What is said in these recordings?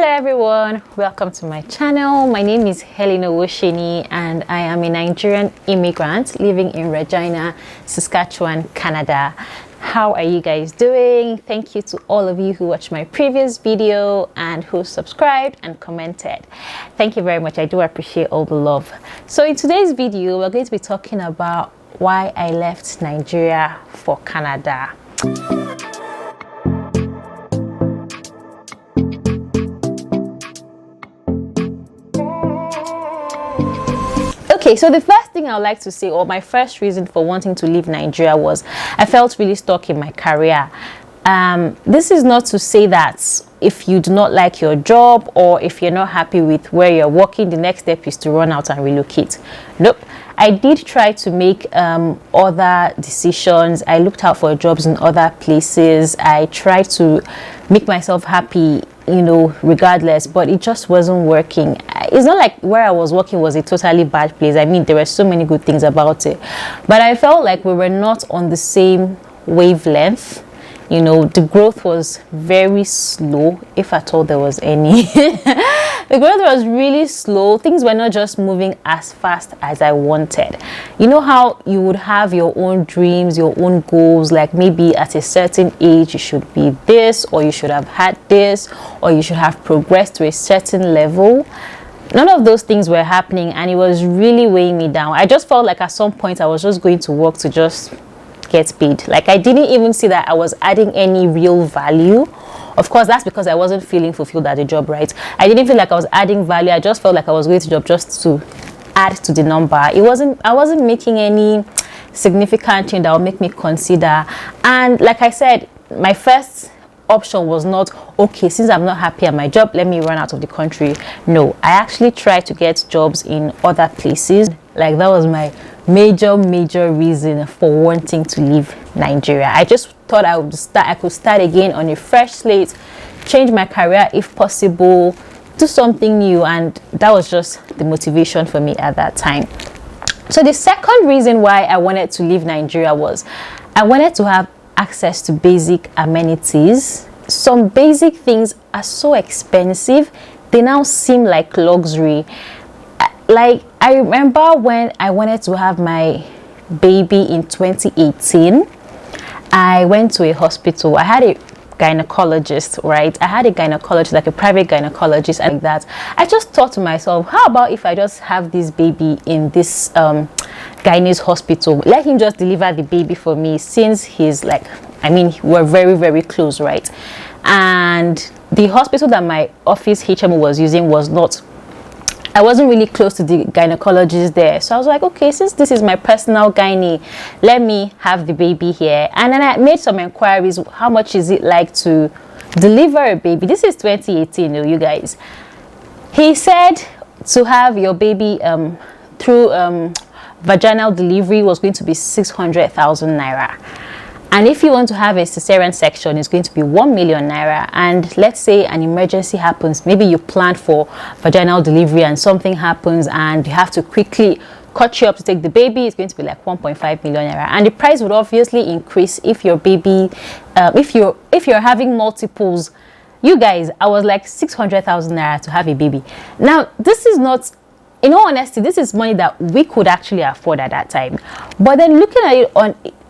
Hello everyone, welcome to my channel. My name is Helena Woshini and I am a Nigerian immigrant living in Regina, Saskatchewan, Canada. How are you guys doing? Thank you to all of you who watched my previous video and who subscribed and commented. Thank you very much. I do appreciate all the love. So in today's video, we're going to be talking about why I left Nigeria for Canada. Okay, so the first thing I would like to say, or my first reason for wanting to leave Nigeria, was I felt really stuck in my career. This is not to say that if you do not like your job or if you're not happy with where you're working, the next step is to run out and relocate. Nope. I did try to make other decisions. I looked out for jobs in other places. I tried to make myself happy, you know, regardless, but it just wasn't working. It's not like where I was working was a totally bad place. I mean, there were so many good things about it, but I felt like we were not on the same wavelength. You know, the growth was very slow, if at all there was any. The growth was really slow. Things were not just moving as fast as I wanted. You know how you would have your own dreams, your own goals, like maybe at a certain age you should be this, or you should have had this, or you should have progressed to a certain level. None of those things were happening and it was really weighing me down. I just felt like at some point I was just going to work to just get paid. Like I didn't even see that I was adding any real value. Of course, that's because I wasn't feeling fulfilled at the job, right? I didn't feel like I was adding value. I just felt like I was going to job just to add to the number. I wasn't making any significant change that would make me consider. And like I said, my first option was not, okay, since I'm not happy at my job, let me run out of the country. No, I actually tried to get jobs in other places. Like that was my major reason for wanting to leave Nigeria. I just thought I could start again on a fresh slate, change my career if possible, do something new, and that was just the motivation for me at that time. So the second reason why I wanted to leave Nigeria was I wanted to have access to basic amenities. Some basic things are so expensive, they now seem like luxury. Like I remember when I wanted to have my baby in 2018, I went to a hospital. I had a gynecologist, right? I had a gynecologist, like a private gynecologist, and like that. I just thought to myself, how about if I just have this baby in this gyne's hospital? Let him just deliver the baby for me, since he's like, I mean, we're very close, right? And the hospital that my office HMO was using was not, I wasn't really close to the gynecologist there. So I was like, okay, since this is my personal gynae, let me have the baby here. And then I made some inquiries. How much is it like to deliver a baby? This is 2018, you guys. He said to have your baby through vaginal delivery was going to be 600,000 naira. And if you want to have a cesarean section, it's going to be 1 million naira. And let's say an emergency happens, maybe you planned for vaginal delivery and something happens and you have to quickly cut you up to take the baby, it's going to be like 1.5 million naira. And the price would obviously increase if your baby, if you're having multiples. You guys, I was like 600,000 naira to have a baby. Now, this is not, in all honesty, this is money that we could actually afford at that time. But then looking at it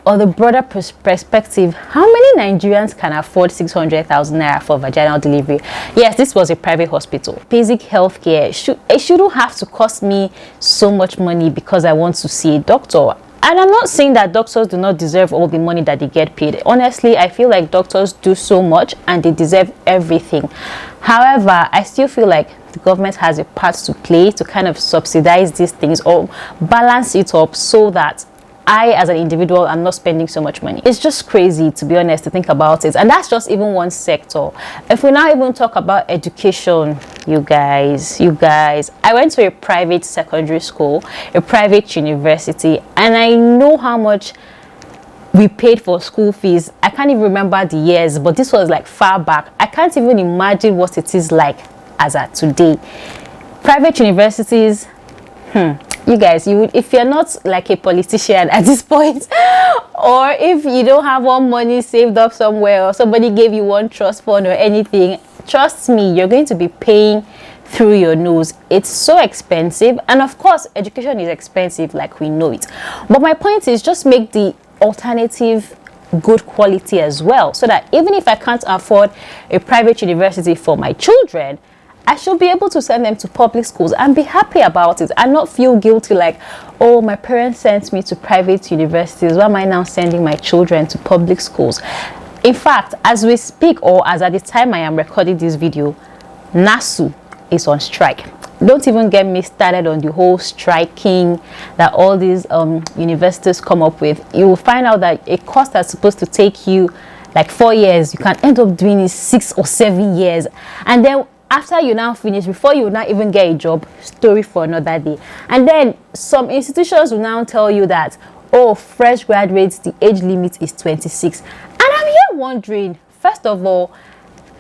on the broader perspective, how many Nigerians can afford 600,000 naira for vaginal delivery? Yes, this was a private hospital. Basic healthcare, it shouldn't have to cost me so much money because I want to see a doctor. And I'm not saying that doctors do not deserve all the money that they get paid. Honestly, I feel like doctors do so much and they deserve everything. However, I still feel like the government has a part to play to kind of subsidize these things or balance it up so that I, as an individual, I'm not spending so much money. It's just crazy, to be honest, to think about it. And that's just even one sector. If we now even talk about education, you guys, I went to a private secondary school, a private university, and I know how much we paid for school fees. I can't even remember the years, but this was like far back. I can't even imagine what it is like as at today. Private universities, you guys, if you're not like a politician at this point, or if you don't have one money saved up somewhere, or somebody gave you one trust fund or anything, trust me, you're going to be paying through your nose. It's so expensive, and of course education is expensive, like we know it. But my point is, just make the alternative good quality as well, so that even if I can't afford a private university for my children, I should be able to send them to public schools and be happy about it, and not feel guilty like, oh, my parents sent me to private universities, why am I now sending my children to public schools? In fact, as we speak, or as at the time I am recording this video, NASU is on strike. Don't even get me started on the whole striking that all these universities come up with. You will find out that a course that's supposed to take you like 4 years, you can end up doing it 6 or 7 years, and then after you now finish, before you not even get a job, story for another day. And then some institutions will now tell you that, oh, fresh graduates, the age limit is 26. And I'm here wondering, first of all,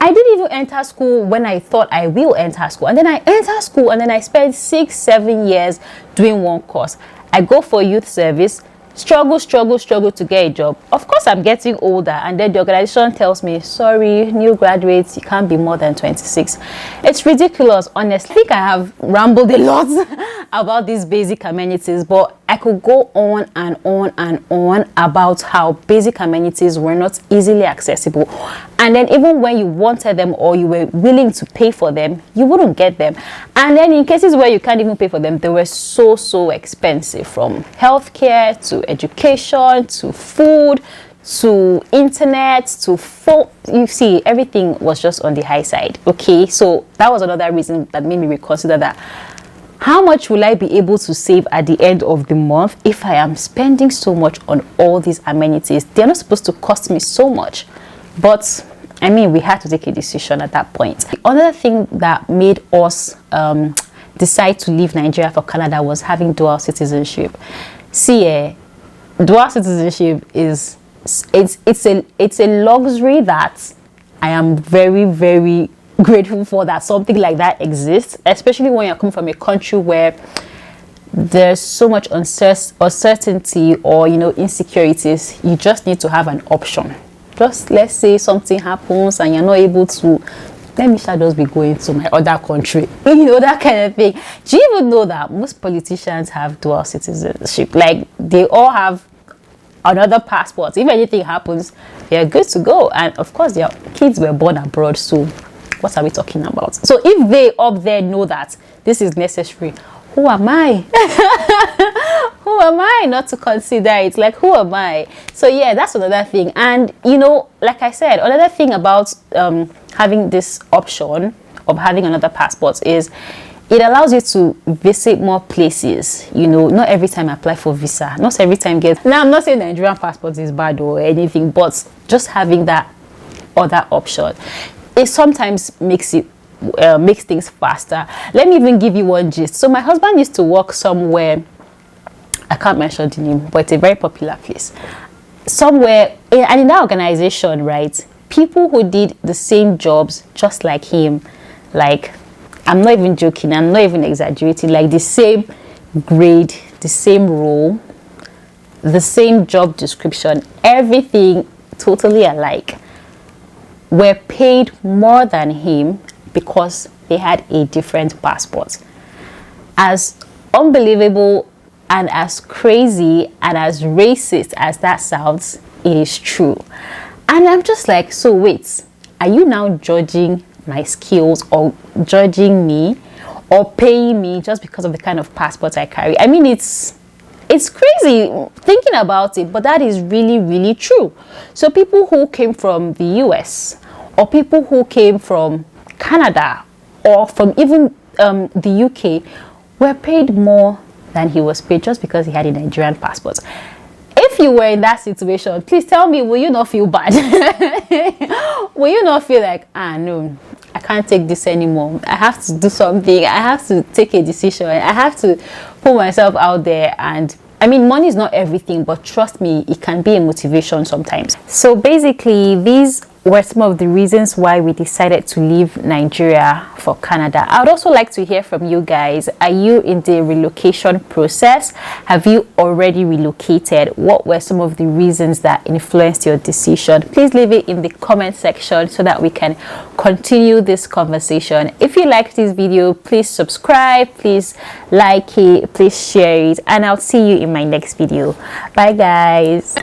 I didn't even enter school when I thought I will enter school. And then I enter school and then I spend 6-7 years doing one course. I go for youth service, struggle to get a job. Of course, I'm getting older, and then the organization tells me, sorry, new graduates, you can't be more than 26. It's ridiculous, honestly. I think I have rambled a lot about these basic amenities, but I could go on and on and on about how basic amenities were not easily accessible, and then even when you wanted them or you were willing to pay for them, you wouldn't get them. And then in cases where you can't even pay for them, they were so expensive, from healthcare to education to food to internet to phone. You see, everything was just on the high side. Okay, so that was another reason that made me reconsider that. How much will I be able to save at the end of the month if I am spending so much on all these amenities? They're not supposed to cost me so much, but I mean, we had to take a decision at that point. Another thing that made us decide to leave Nigeria for Canada was having dual citizenship. See, dual citizenship is it's a luxury that I am very grateful for, that something like that exists, especially when you're coming from a country where there's so much uncertainty or insecurities. You just need to have an option. Just let's say something happens and you're not able to, let me just be going to my other country, that kind of thing. Do you even know that most politicians have dual citizenship? Like, they all have another passport. If anything happens, they're good to go. And of course, their kids were born abroad, so what are we talking about? So if they up there know that this is necessary, who am I? Who am I not to consider it? Like, who am I? So yeah, that's another thing. And like I said, another thing about having this option of having another passport is it allows you to visit more places. Not every time I apply for visa, not every time get. Now, I'm not saying Nigerian passport is bad or anything, but just having that other option, it sometimes makes things faster. Let me even give you one gist. So my husband used to work somewhere, I can't mention the name, but it's a very popular place somewhere, and in that organization, right, people who did the same jobs just like him, like, I'm not even joking, I'm not even exaggerating, like the same grade, the same role, the same job description, everything totally alike, were paid more than him because they had a different passport. As unbelievable and as crazy and as racist as that sounds, it is true. And I'm just like, so wait, are you now judging my skills or judging me or paying me just because of the kind of passport I carry? I mean, it's crazy thinking about it, but that is really true. So people who came from the US, or people who came from Canada, or from even the UK, were paid more than he was paid just because he had a Nigerian passport. If you were in that situation, please tell me, will you not feel bad? Will you not feel like, no, I can't take this anymore, I have to do something, I have to take a decision, I have to put myself out there? And I mean, money is not everything, but trust me, it can be a motivation sometimes. So basically, these were some of the reasons why we decided to leave Nigeria for Canada. I would also like to hear from you guys. Are you in the relocation process? Have you already relocated? What were some of the reasons that influenced your decision? Please leave it in the comment section so that we can continue this conversation. If you liked this video, please subscribe, please like it, please share it, and I'll see you in my next video. Bye guys.